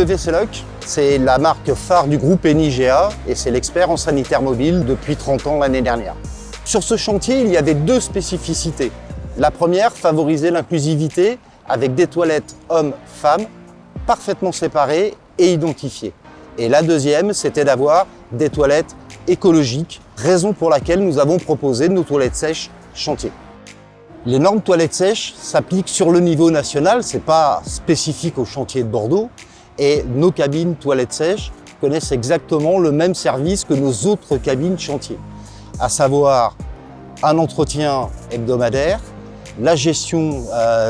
Vesseloc, c'est la marque phare du groupe Enigea et c'est l'expert en sanitaire mobile depuis 30 ans l'année dernière. Sur ce chantier, il y avait deux spécificités. La première, favoriser l'inclusivité avec des toilettes hommes-femmes parfaitement séparées et identifiées. Et la deuxième, c'était d'avoir des toilettes écologiques, raison pour laquelle nous avons proposé nos toilettes sèches chantier. Les normes toilettes sèches s'appliquent sur le niveau national, c'est pas spécifique au chantier de Bordeaux, et nos cabines toilettes sèches connaissent exactement le même service que nos autres cabines chantier, à savoir un entretien hebdomadaire, la gestion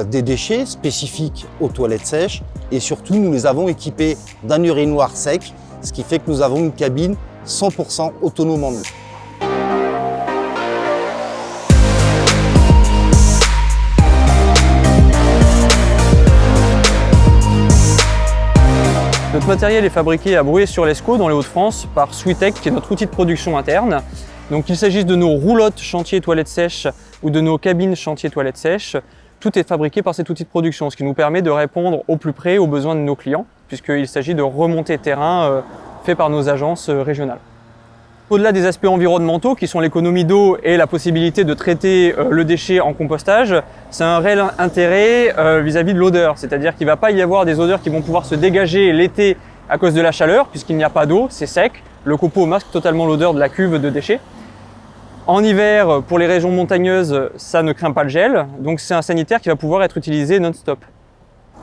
des déchets spécifiques aux toilettes sèches et surtout nous les avons équipés d'un urinoir sec, ce qui fait que nous avons une cabine 100% autonome en eau. Notre matériel est fabriqué à Bruay-sur-l'Escaut dans les Hauts-de-France par Sweetec, qui est notre outil de production interne. Donc qu'il s'agisse de nos roulottes chantier toilettes sèches ou de nos cabines chantier toilettes sèches, tout est fabriqué par cet outil de production, ce qui nous permet de répondre au plus près aux besoins de nos clients, puisqu'il s'agit de remontées terrain faites par nos agences régionales. Au-delà des aspects environnementaux, qui sont l'économie d'eau et la possibilité de traiter le déchet en compostage, c'est un réel intérêt vis-à-vis de l'odeur, c'est-à-dire qu'il ne va pas y avoir des odeurs qui vont pouvoir se dégager l'été à cause de la chaleur, puisqu'il n'y a pas d'eau, c'est sec, le copeau masque totalement l'odeur de la cuve de déchets. En hiver, pour les régions montagneuses, ça ne craint pas le gel, donc c'est un sanitaire qui va pouvoir être utilisé non-stop.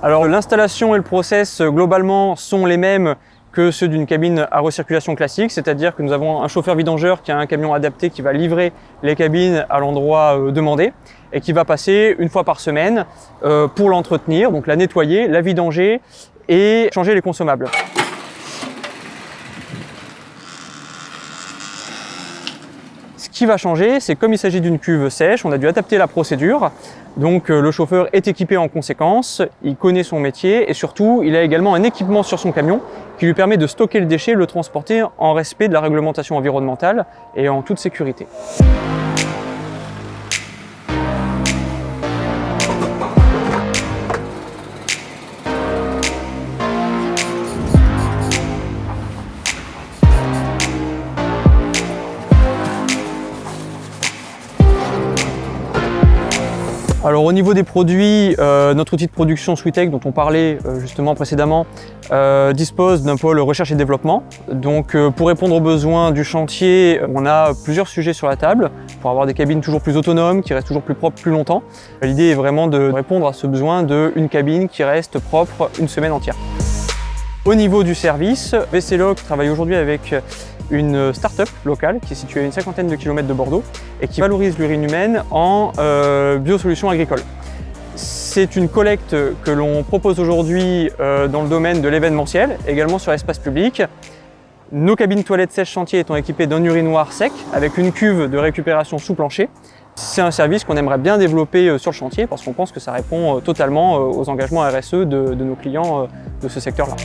Alors l'installation et le process globalement sont les mêmes que ceux d'une cabine à recirculation classique, c'est-à-dire que nous avons un chauffeur vidangeur qui a un camion adapté qui va livrer les cabines à l'endroit demandé et qui va passer une fois par semaine pour l'entretenir, donc la nettoyer, la vidanger et changer les consommables. Ce qui va changer, c'est comme il s'agit d'une cuve sèche, on a dû adapter la procédure. Donc le chauffeur est équipé en conséquence, il connaît son métier et surtout il a également un équipement sur son camion qui lui permet de stocker le déchet et le transporter en respect de la réglementation environnementale et en toute sécurité. Alors au niveau des produits, notre outil de production Sweetec dont on parlait justement précédemment dispose d'un pôle recherche et développement. Donc pour répondre aux besoins du chantier, on a plusieurs sujets sur la table pour avoir des cabines toujours plus autonomes, qui restent toujours plus propres plus longtemps. L'idée est vraiment de répondre à ce besoin d'une cabine qui reste propre une semaine entière. Au niveau du service, Vesseloc travaille aujourd'hui avec une start-up locale qui est située à une 50aine de kilomètres de Bordeaux et qui valorise l'urine humaine en biosolutions agricoles. C'est une collecte que l'on propose aujourd'hui dans le domaine de l'événementiel, également sur l'espace public. Nos cabines toilettes sèches chantier étant équipées d'un urinoir sec avec une cuve de récupération sous plancher. C'est un service qu'on aimerait bien développer sur le chantier parce qu'on pense que ça répond totalement aux engagements RSE de nos clients de ce secteur-là.